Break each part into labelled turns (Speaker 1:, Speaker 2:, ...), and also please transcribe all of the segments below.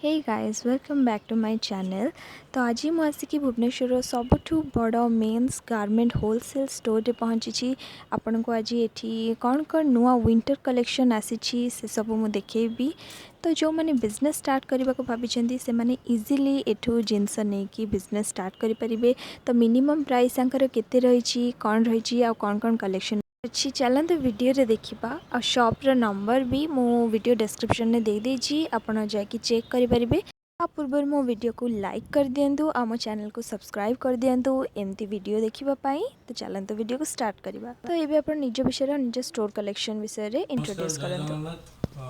Speaker 1: Hey guys welcome back to my channel. तो आज मु आसिकी भुवनेश्वर सबुठु बड़ मेन्स गारमेंट होलसेल स्टोर रे पहुँची। आपण को आज एठी कौन कौन नुआ विंटर कलेक्शन आसी से सब मु देखेबी। तो जो मैंने बिजनेस स्टार्ट करने को भाभी से मैंने इजीली एठू जिनस नहीं कि बिजनेस स्टार्ट करें। तो मिनिमम प्राइस केते रही कौन रही आ कौन कौन कलेक्शन अच्छी चलते वीडियो रे देखा। आ शॉप्र नंबर भी मु वीडियो डिस्क्रिप्शन में दे देजी, आपण जाकि चेक करेंगे। आ पूर्व मो वीडियो को लाइक कर दिंतु, आम चैनल को सब्सक्राइब कर दिंतु एमती वीडियो देखापी। तो चलते वीडियो को स्टार्ट करवा। तो ये आप निज विषय निज स्टोर कलेक्शन विषय इंट्रोड्यूस करंतु।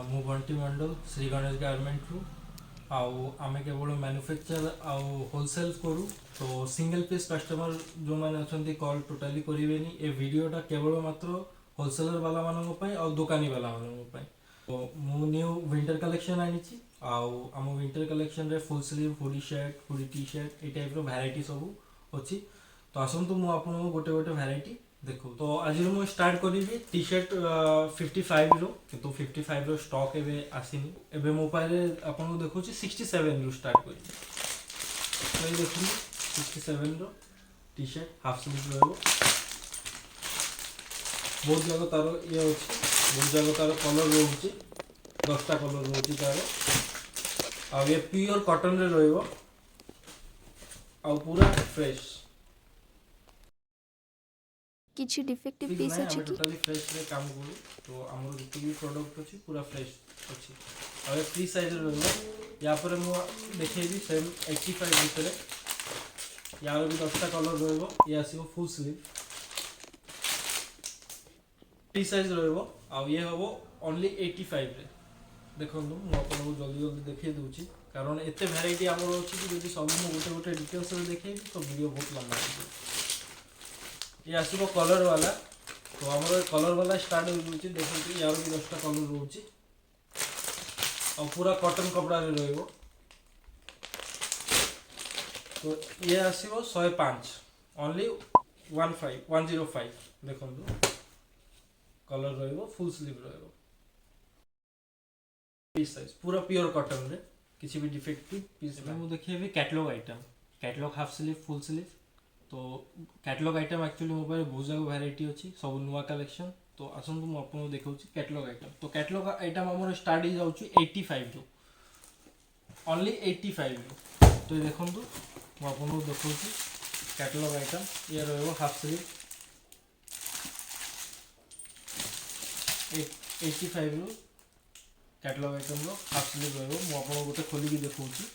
Speaker 2: मु बंटी मंडल श्री गणेश गारमेंट रु आमे केवल मैन्युफैक्चर आउ होलसेल करू। तो सिंगल पीस कस्टमर जो मैंने अच्छा कॉल टोटाली करेनि। ए वीडियोटा केवल मात्र होलसेलर वाला मानी और दुकानी वाला मानी। तो मु न्यू विंटर कलेक्शन आनी आम विंटर कलेक्शन रे full sleeve hoodie shirt hoodie T shirt ये टाइप वैरायटी सब अच्छी। तो आसतु मुझे आपको गोटे गोटे वैरायटी देखो। तो आज मुझे स्टार्ट करी टी शर्ट 55 रो किंतु 55 रो स्टॉक एबे आसीनी। एबे मो पारे आपन देखो 67 रो स्टार्ट करी। तो ये देखो 67 rho T shirt half sleeve रहबो। बहुत जगह तार ये अछि, बहुत जगह तार कलर रहउछि, 10टा कलर रहउछि तार। आ ये प्योर कॉटन रे रहइबो आ पूरा फ्रेश।
Speaker 1: किछि डिफेक्टिव पीस अछि कि
Speaker 2: टोटली फ्रेश रे काम करू। तो हमर जति भी प्रोडक्ट अछि पूरा फ्रेश अछि। आ फ्री साइज रहलो या पर मु देखेबी सेम 85 भीतर यार भी 10टा कलर रहबो। ये आसीबो फुल स्लीव फ्री साइज रहबो आ ये हबो ओनली 85 रे। देखंतु मु आपन को जल्दी जल्दी देखै दोछि कारण एते वैरायटी हमर अछि कि जदि सब मु गोटे गोटे डिटेल्स रे देखेबी तो वीडियो बहुत लंबा हो। ये आसो कलर वाला। तो आम कलर वाला स्टार्ट हो देखते यार भी 10टा कलर रोचे और पूरा कॉटन कपड़ा रे रहिबो। तो ये आसीबो 105 ओनली 105 देखंतु कलर रहिबो फुल स्लीव रहिबो पीस साइज पूरा प्योर कॉटन रे किसी भी डिफेक्टिव पीस में मु देखिए catalogue item catalogue half sleeve full sleeve. तो कैटलॉग आइटम एक्चुअली मो पारे बहुत जगह वैरायटी अच्छी सब नुआ कलेक्शन। तो आसतु मु आपको देखौछि कैटलॉग आइटम। तो कैटलॉग आइटम हमर स्टार्ट हो जाउछि 85 रो ओनली 85 रो। तो देखंतु मु आपको देखौछि कैटलॉग आइटम ये रहबो हाफ स्लीव 85 रो कैटलॉग आइटम रो हाफ स्लीव रहबो। मु आपको गोटे खोली की देखौछि।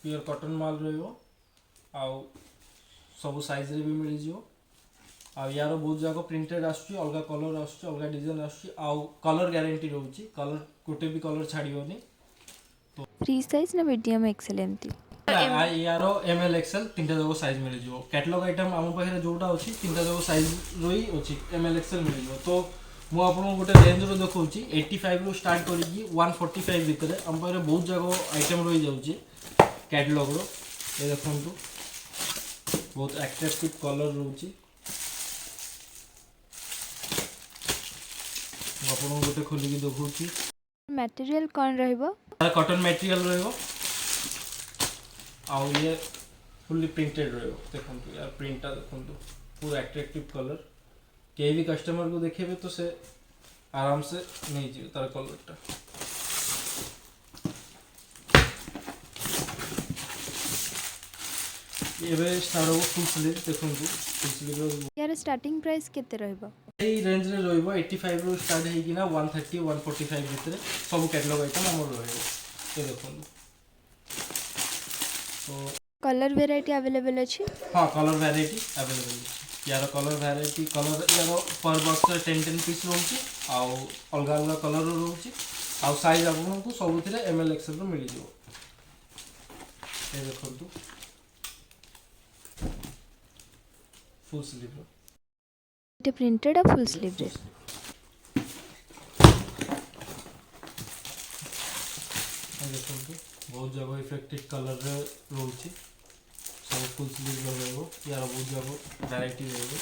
Speaker 2: प्योर कॉटन माल रहिबो आउ सब साइज रे भी मिल जिवो। आ यार बहुत जगह प्रिंटेड आसुची अलगा कलर आसुची अलगा डिजाइन आसुची आउ कलर गारंटी रहउची कलर कोटे भी कलर छाड़ियोनी। तो
Speaker 1: फ्री साइज ना मीडियम एक्सेल एमती
Speaker 2: यार एम एल एक्सएल तीनटा जगह साइज मिल जिवो। कैटलॉग आइटम आम पाखे जोटा अछि तीनटा जगह साइज रही अछि एम एल एक्सएल मिल जिवो। तो मु आपन गोटे रेंज रो देखौची 85 रो स्टार्ट करी 145 भीतर हम पाखे बहुत जगह आइटम रही जाउची कैटलॉग रो। ये देखंतु बहुत अट्रैक्टिव कलर रहउची। आपन गोटे खोली की देखौची
Speaker 1: मटेरियल कौन रहइबो
Speaker 2: कॉटन मटेरियल रहइबो आ ये फुल्ली प्रिंटेड रहइबो। देखंतु यार प्रिंटटा देखंतु पूरा अट्रैक्टिव कलर के भी कस्टमर को देखेबे तो से आराम से नहीं जियो तार कलरटा। एबे स्टार्ट हो फुल स्लीव देखंतु फुल स्लीव
Speaker 1: यार स्टार्टिंग प्राइस केते रहइबो
Speaker 2: এই रेंज रे रहइबो 85 रो स्टार्ट हेगी ना 130 145 भीतर सब कैटलॉग आइटम हमर रहइबो। ये देखंतु तो
Speaker 1: कलर वेराइटी अवेलेबल अछि।
Speaker 2: हां कलर वैरायटी अवेलेबल अछि। यार कलर वैरायटी कलर यार पर बॉक्स 10 पीस रहउची आ अलगा अलगा कलर रहउची आ साइज आपन को सब थिरे एम एल एक्सएल रो मिल जिवो। ये देखंतु फुल स्लीव रो
Speaker 1: इटे प्रिंटेड आ फुल स्लीव रे
Speaker 2: देखंतु बहुत जगह इफेक्टिव कलर रे रहउची सब फुल स्लीव रहइबो यार बहुत जाको वैरायटी रहइबो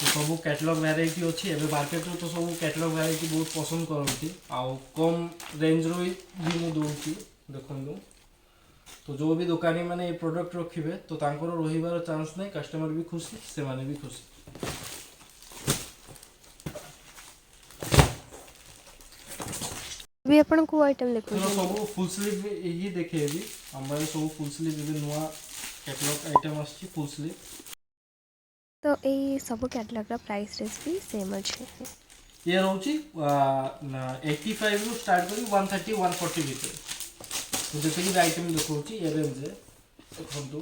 Speaker 2: सब कैटलॉग वैरायटी अच्छी एवं मार्केट में तो सब कैटलॉग वैरायटी बहुत पसंद करती आउ कम रेंज रो भी मुझे दूसरी देखो तो जो भी दुकानी मैंने ये प्रोडक्ट रखिए तो तांकर रहिबार चांस नहीं कस्टमर भी खुशी से माने भी खुशी
Speaker 1: भी अपन को आइटम
Speaker 2: तो
Speaker 1: देखो
Speaker 2: सब फुल स्लीव ये देखे भी हमारे सब फुल स्लीव भी नुआ कैटलॉग आइटम आछि फुल स्लीव
Speaker 1: तो ये सब कैटलॉग प्राइस रेस भी सेम अच्छे
Speaker 2: ये रोची 85 रु स्टार्ट करी 130 140 भीतर तो जैसे कि आइटम देखौची ये रेंज रे देखंतु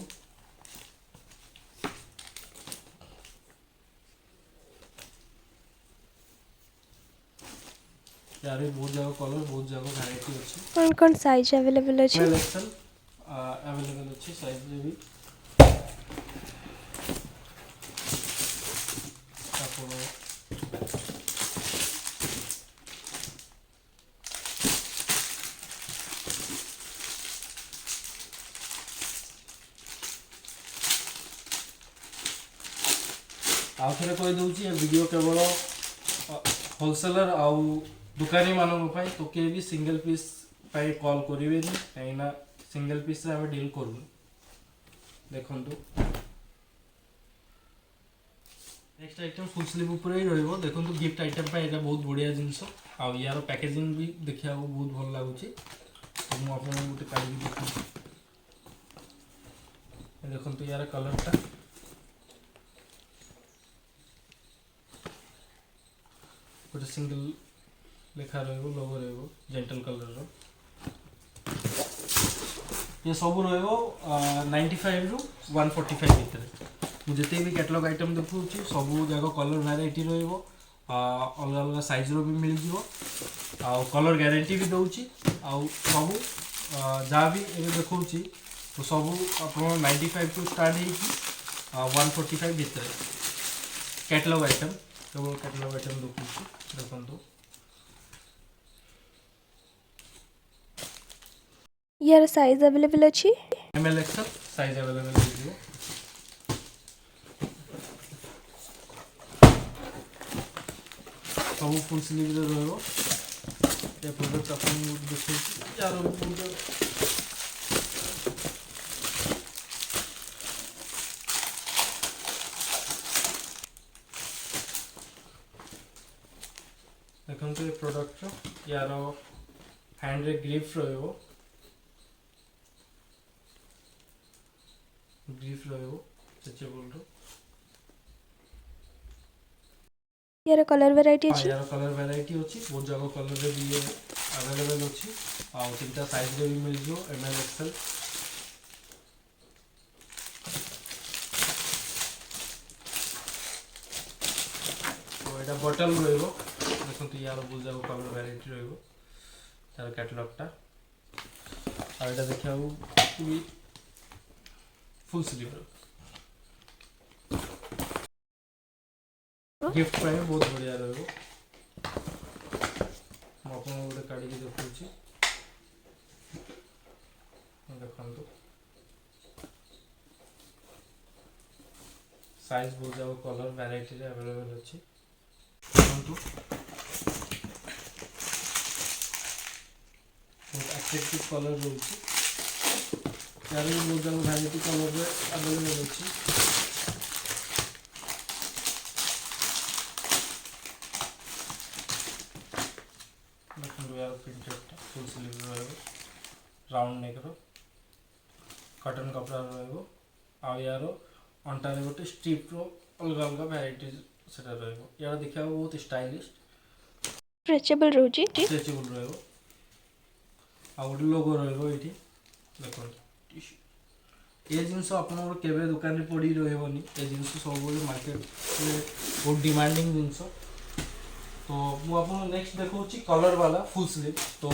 Speaker 2: यार ये बहुत जगह कलर बहुत जगह वैरायटी अछि
Speaker 1: कौन साइज अवेलेबल अच्छे
Speaker 2: मेल एक्सेल अवेलेबल अछि साइज रे भी तापर आउ थे कहीदे वीडियो केवल होलसेलर आउ दुकानी मानक तो किए भी सिंगल पीस कॉल करेंगे कहीं सिंगल पीस से आम डील करूँ देखु नेक्स्ट आइटम फुल स्लीव ऊपर ही रही देखो गिफ्ट आइटम पर यहाँ बहुत बढ़िया जिनस आउ यार पैकेजिंग भी देखा बहुत भल लगुच तो मुझे गोटे काढ़ी देखी देखो यार कलरटा गोटे सिंगल लेखा रहिबो लोगो रहिबो जेंटल कलर रो ये सब रहिबो 95 रु 145 भीतर मुझे भी कैटलॉग आइटम देखु सब जगह कलर वैरायटी रहिबो अलग अलग साइज रो भी मिल जिवो आ कलर गारंटी भी दउची आ सब जहाँ भी एबे देखौची तो सब अपन 95 टू स्टार्ट है 145 भीतर कैटलॉग आइटम केवल कैटलॉग आइटम देखो
Speaker 1: यार साइज अवेलेबल अच्छी
Speaker 2: एमएल एक्सेल साइज अवेलेबल है सब फुल स्लीव रे रहबो ये प्रोडक्ट अपन देखो यार देखो ये प्रोडक्ट यार हैंड रे ग्रिप रहबो ग्रिप रहबो स्ट्रेचेबल रो
Speaker 1: यार कलर वैरायटी अच्छी
Speaker 2: यार कलर वैरायटी अच्छी बहुत जगह कलर रे भी अवेलेबल अच्छी आ तीनटा साइज रे भी मिल जो एमएल एक्सेल तो एटा बटल रहबो देखो तो यार बहुत जगह कलर वैरायटी रहबो तार कैटलॉग टा आ एटा देखियो भी फुल स्लीव गिफ्ट पाए बहुत बढ़िया रहो मुझे गोटे काढ़ी देखा देखो साइज बहुत जगह कलर वैरायटी अवेलेबल अच्छी बहुत अट्रैक्टिव कलर रोचे यार बहुत जगह वैरायटी कलर अवेलेबल अच्छी printed full sleeve round neck रो कटन कपड़ा रहिबो आ यार अंटारे गोटे स्ट्रिप रो अलग अलग वैरायटी सेटा रहिबो यार देखा बहुत स्टाइलिश
Speaker 1: स्ट्रेचेबल रोजी
Speaker 2: स्ट्रेचेबल रहिबो आ गोटे लोगो रहिबो एठी देखो ये जिनस आपन केबे दुकान रे पड़ी रहबनी ए जिनस सब मार्केट में बहुत डिमांडिंग जिनस तो मुझे नेक्स्ट देखा कलर वाला फुल स्लीव तो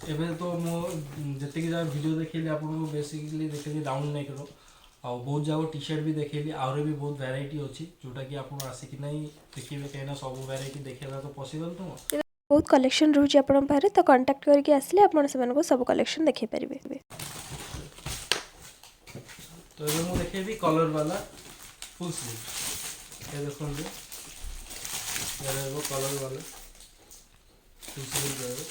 Speaker 2: एवं तो मुझे जहाँ वीडियो देखी आपको बेसिकली देखी राउंड नेक रो ଆଉ ବହୁତ ଯାକ ଟି ସାର୍ଟ ବି ଦେଖେଇଲି, ଆହୁରି ବି ବହୁତ ଭେରାଇଟି ଅଛି ଯୋଉଟାକି ଆପଣ ଆସିକି ନାହିଁ ଦେଖିବେ, କାହିଁକିନା ସବୁ ଭେରାଇଟି ଦେଖେଇବା ତ ପସିବଲ୍ ନୁହଁ।
Speaker 1: ବହୁତ କଲେକ୍ସନ୍ ରହୁଛି ଆପଣଙ୍କ ପାଖରେ, ତ କଣ୍ଟାକ୍ଟ କରିକି ଆସିଲେ ଆପଣ ସେମାନଙ୍କୁ ସବୁ କଲେକ୍ସନ୍ ଦେଖେଇ ପାରିବେ।
Speaker 2: ତ ଏବେ ମୁଁ ଦେଖେଇବି କଲର୍ ବାଲା ଫୁଲ୍ ସ୍ଲିଭ୍। ଏ ଦେଖନ୍ତୁ, ଏ ରହିବ କଲର୍ ବାଲା ଫୁଲ୍ ସ୍ଲିଭ୍ ରହିବ।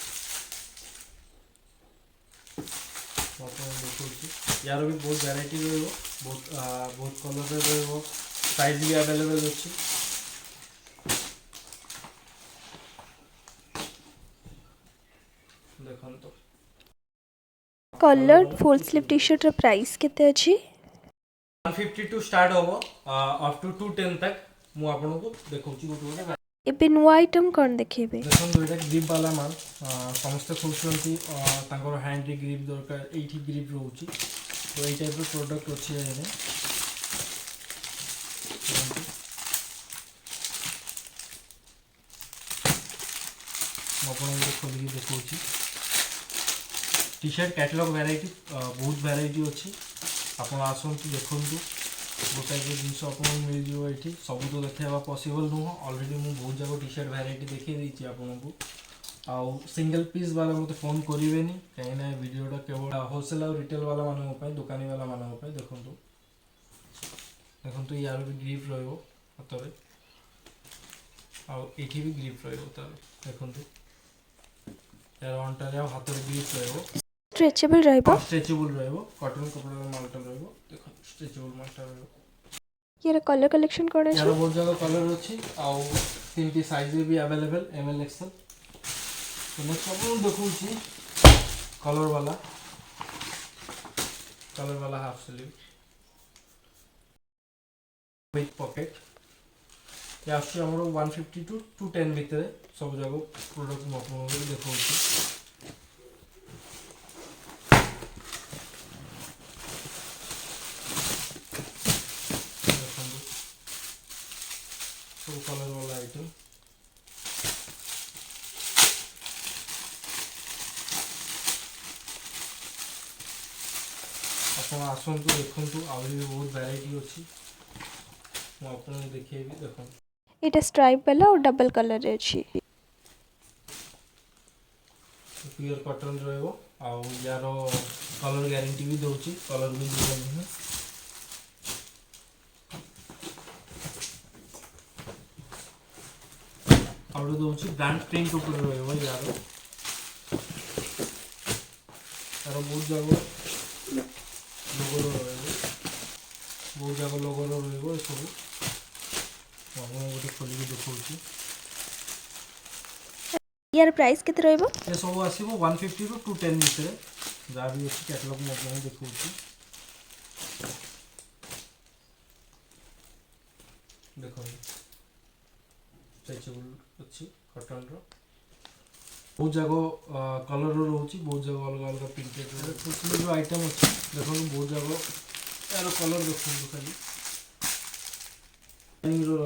Speaker 2: ମୁଁ ଆପଣଙ୍କୁ ଦେଖାଉଛି, ୟାର ବି ବହୁତ ଭେରାଇଟି ରହିବ, ବହୁତ କଲର୍ରେ ରହିବ, ସାଇଜ୍ ବି ଆଭେଲେବେଲ୍ ଅଛି। ଦେଖନ୍ତୁ
Speaker 1: କଲର୍ ଫୁଲ୍ ସ୍ଲିଭ୍ ଟି ସାର୍ଟର ପ୍ରାଇସ୍ କେତେ ଅଛି?
Speaker 2: 150 ଟୁ ଷ୍ଟାର୍ଟ ହେବ ଅପ୍ ଟୁ 210 ତକ୍। ମୁଁ ଆପଣଙ୍କୁ ଦେଖାଉଛି ଗୋଟେ ଗୋଟେ।
Speaker 1: ଏବେ ନୂଆ ଆଇଟମ୍ କ'ଣ ଦେଖେଇବେ?
Speaker 2: ଦେଖନ୍ତୁ, ଏଇଟା ଗ୍ରିପ୍ ବାଲା ମାଲ୍, ସମସ୍ତେ ଖୋଜୁଛନ୍ତି ତାଙ୍କର ହ୍ୟାଣ୍ଡରେ ଗ୍ରିପ୍ ଦରକାର, ଏଇଠି ଗ୍ରିପ୍ ରହୁଛି, ତ ଏଇ ଟାଇପ୍ର ପ୍ରଡ଼କ୍ଟ ଅଛି ଏଇନେ। ମୁଁ ଆପଣଙ୍କୁ ଖୋଲିକି ଦେଖାଉଛି। ଟି ସାର୍ଟ କ୍ୟାଟଲଗ୍ ଭେରାଇଟି ବହୁତ ଭେରାଇଟି ଅଛି, ଆପଣ ଆସନ୍ତୁ ଦେଖନ୍ତୁ, ଗୋଟାଏ ଜିନିଷ ଆପଣଙ୍କୁ ମିଳିଯିବ ଏଇଠି। ସବୁ ତ ଦେଖାଇବା ପସିବଲ୍ ନୁହଁ, ଅଲରେଡ଼ି ମୁଁ ବହୁତ ଯାକ ଟି ସାର୍ଟ ଭେରାଇଟି ଦେଖାଇ ଦେଇଛି ଆପଣଙ୍କୁ। ଆଉ ସିଙ୍ଗଲ୍ ପିସ୍ ବାଲା ମୋତେ ଫୋନ୍ କରିବେନି, କାହିଁକିନା ଏ ଭିଡ଼ିଓଟା କେବଳ ହୋଲସେଲ୍ ଆଉ ରିଟେଲ୍ ବାଲାମାନଙ୍କ ପାଇଁ, ଦୋକାନୀ ବାଲାମାନଙ୍କ ପାଇଁ। ଦେଖନ୍ତୁ ୟାର ବି ଗ୍ରିପ୍ ରହିବ ହାତରେ, ଆଉ ଏଇଠି ବି ଗ୍ରିପ୍ ରହିବ ତାର। ଦେଖନ୍ତୁ यार अଣ୍ଟାରେ ଆଉ ହାତରେ ଗ୍ରିପ୍ ରହିବ,
Speaker 1: ଷ୍ଟ୍ରେଚେବଲ୍ ରହିବ।
Speaker 2: ଷ୍ଟ୍ରେଚେବୁଲ୍ ରହିବ, କଟନ୍ କପଡ଼ାର ମାଲଟା ରହିବ। ଦେଖନ୍ତୁ ଷ୍ଟ୍ରେଚେବୁଲ୍ ମାଲଟା ରହିବ।
Speaker 1: ୟାର କଲର୍ କଲେକ୍ସନ୍ କ'ଣ ଅଛି?
Speaker 2: यार बहुत जगह कलर अच्छी आउ 3टी साइज भी अवेलेबल एमएल एक्सएल। तो नेक्स्ट सब देखूँ कलर वाला हाफ स्लीव विथ पॉकेट। ये आसुची हमरो 150 टू 210 भितर सब जगह प्रोडक्ट मो आपन देखौची। सब कलर वाला आइटम ଆପଣ ଆସନ୍ତୁ ଦେଖନ୍ତୁ, ଆହୁରି ବି ବହୁତ ଭେରାଇଟି ଅଛି, ମୁଁ ଆପଣଙ୍କୁ ଦେଖେଇବି। ଦେଖନ୍ତୁ
Speaker 1: ଏଇଟା ଷ୍ଟ୍ରାଇପ୍ ବାଲା ଆଉ ଡବଲ୍ କଲର୍ରେ ଅଛି।
Speaker 2: ପିଓର କଟନ୍ ରହିବ, ଆଉ ୟାର କଲର୍ ଗ୍ୟାରେଣ୍ଟି ବି ଦେଉଛି, କଲର୍ ବି ଯିବ ନୁହେଁ। ଆଉ ଗୋଟେ ଦେଉଛି ବ୍ରାଣ୍ଡ ପ୍ରିଣ୍ଟ ଉପରେ ରହିବ। ୟାର ବହୁତ ଜାଗ ଲୋଗୋର ରହିବ, ବହୁତ ଜାଗ ଲୋଗୋର ରହିବ। ଏସବୁ ମୁଁ ଗୋଟେ ଖୋଲିକି ଦେଖାଉଛି।
Speaker 1: यार प्राइस केते रहइबो?
Speaker 2: ये सब आसीबो 150 टू 210 भितर, जहाँ भी अच्छी कैटलॉग में आपको देखौछि। देखो स्ट्रेचेबल अच्छी कटन रो, बहुत जगह कलर रोचे, बहुत जगह अलग अलग प्रिंटेड कुछ जो आइटम अच्छी। देखो बहुत जगह यार कलर देखो खाली रो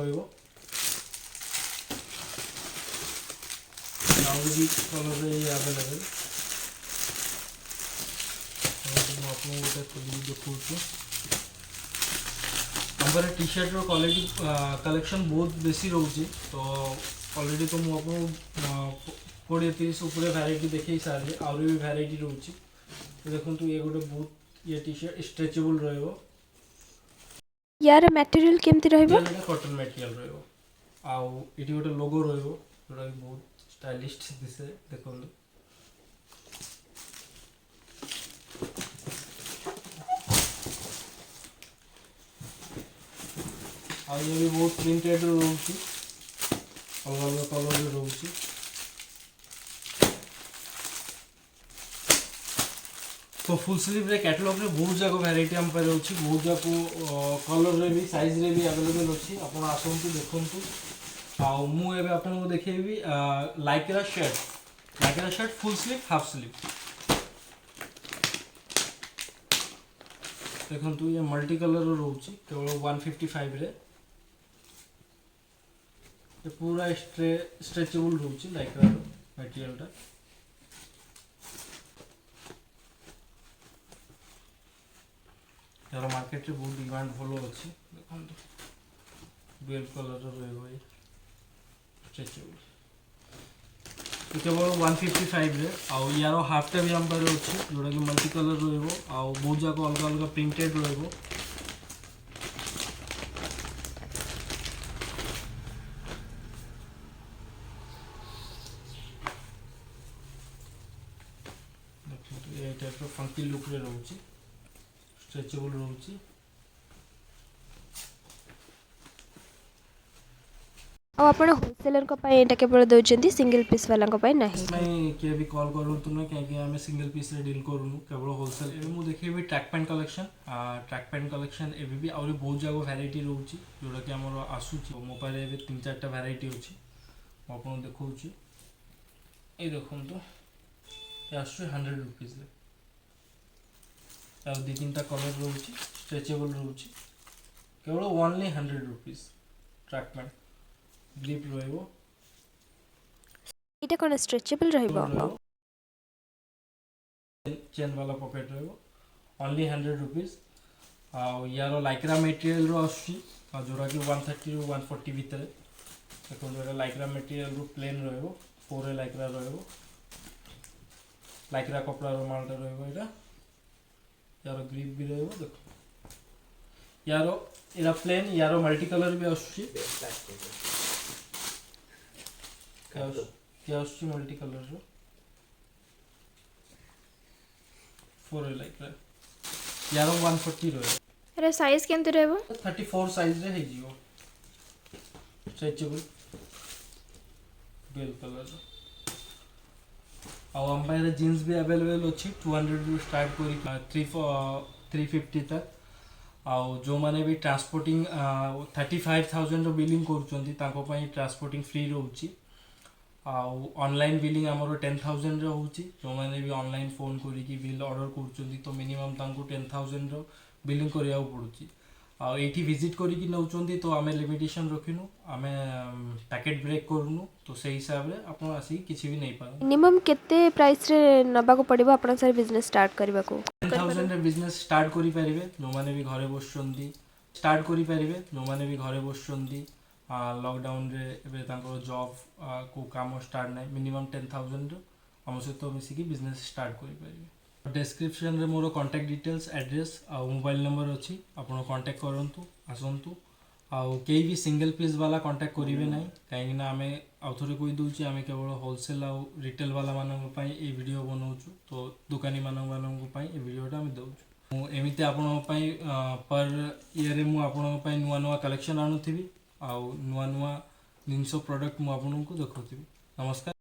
Speaker 2: भी कलर अवेलेबल। आपको गोटे खोलिक देखा हमारे टी सार्ट क्वालिटी कलेक्शन बहुत बेसी रोचे। तो ऑलरेडी तो मुझे 20-30 उपरे वैरायटी देखी सारे, आहरी भी वैरायटी रोचे। तो देखो ये गोटे बहुत ये टी सार्ट स्ट्रेचेबल रहिबो।
Speaker 1: यार मटेरियल केमती रहइबो?
Speaker 2: ये कॉटन मटेरियल रहिबो, आउ इटी गोटे लोगो रहिबो जोटा बहुत स्टाइलिश दिसे। देखो आ ये भी बहुत प्रिंटेड रोचे, अलग अलग कलर रोचे। तो फुल स्लीव रे कैटलॉग रे बहुत जगह वैरायटी हम पर अछि, बहुत जगह कलर रे भी साइज रे भी अवेलेबल अछि। आपण आसंतु देखंतु। आ मु एबे आपण को देखेबी lycra shirt full sleeve half sleeve. देखंतु ये मल्टी कलर रो रोची, केवल 155 रे। ये पूरा स्ट्रेचेबल रोची लाइक्रा मटेरियल टा। यार मार्केट रे बहुत डिमांड भलो अछि देखन डुअल कलर रहइबो ये स्ट्रेचेबल तो केवल 155 रे आउ यार हाफ टा भी हम पारे अछि जोडा कि मल्टी कलर रहइबो आउ बहुत जाको अलग अलग प्रिंटेड रहइबो देखो ये टाइप रो फंकी लुक रे रहउछि स्ट्रेचेबल रहउछि
Speaker 1: ଆଉ ଆପଣ ହୋଲସେଲରଙ୍କ ପାଇଁ ଏଇଟା କେବଳ ଦେଉଛନ୍ତି ସିଙ୍ଗଲ ପିସ୍ ବାଲାଙ୍କ ପାଇଁ ନାହିଁ
Speaker 2: इसमें किए भी कॉल करंतु ना कि आम सिंगल पीस रे डील करूनु केवल होलसेल एबे मु देखिबी ट्रैक पैंट कलेक्शन एबे भी आउरी बहुत जागो वैरायटी रहउछि जोडा कि हमर आसुछि मो पारे एबे 3-4टा वैरायटी अछि आपन देखौछि ए देखुन तो ये आसु 100 रुपीस रे आ दि तीनटा कलर रहउछि स्ट्रेचेबल रहउछि केवल only 100 rupees track pant grip रहइबो
Speaker 1: ଏଇଟା କ'ଣ ଷ୍ଟ୍ରେଚେବଲ୍ ରହିବ
Speaker 2: चेन वाला पॉकेट रहइबो ओनली 100 रुपीस आ यार लाइक्रा मटेरियल रो आसुछि आ जोरा कि 130 ରୁ 140 भितरे देखो जोरा लाइक्रा मटेरियल रो प्लेन रहइबो पूरे लाइक्रा रहइबो लाइक्रा कपड़ा रो मालटा रहइबो एटा यार ग्रिप भी रहइबो देखो यार एरा प्लेन यार मल्टी कलर भी आसुछि क्या आसुछि मल्टी कलर रो फोर लाइक्रा यार 140 रहइबो
Speaker 1: ଏର ସାଇଜ୍ କେମିତି ରହିବ
Speaker 2: 34 साइज रे हे जिवो स्ट्रेचेबल बेल कलर आ हम पारे जींस भी अवेलेबल अछि 200 रु स्टार्ट करी 350 तक आ जो माने भी ट्रांसपोर्टिंग 35000 रो बिलिंग करूचंती ताको पई ट्रांसपोर्टिंग फ्री रहउची आ ऑनलाइन बिलिंग हमरो 10000 रो होउची जो माने भी ऑनलाइन फोन करी कि बिल ऑर्डर करूचंती तो मिनिमम तांको 10000 रो बिलिंग करिया पड़ुची आ एठी विजिट करी कि नउचंती तो आमे लिमिटेशन रखिनु आमे पैकेट ब्रेक करूनु तो सही हिसाब रे आपण आसी किछि भी नै पाउ
Speaker 1: मिनिमम केते प्राइस रे नबाको पड़िबो आपण सर बिजनेस स्टार्ट करबाको
Speaker 2: 10000 रे बिजनेस स्टार्ट करी परिबे जो माने भी घरे बसचंती स्टार्ट करी परिबे जो माने भी घरे बसचंती लॉकडाउन रे एबे तांको जॉब को काम स्टार्ट नै मिनिमम 10000 रो हम से तो मिसी की बिजनेस स्टार्ट करी परिबे डिस्क्रिप्शन रे मोर कांटेक्ट डिटेल्स एड्रेस आ मोबाइल नंबर अछि आपण कांटेक्ट करंतु आसंतु आ केई भी सिंगल पीस वाला कांटेक्ट करिवे नै काहे ना हमें आउथरे कोइ दोछि हमें केवल होलसेल आ रिटेल वाला मानन पई ए वीडियो बनाउछु तो दुकानी मानन पई ए वीडियोटा हम दउछु मु एमिते आपण पई पर ईयर रे मु आपण पई नुवा नुवा कलेक्शन आनुथिबी आ नुवा नुवा जिंसो प्रोडक्ट मु आपण को देखौथिबी नमस्कार।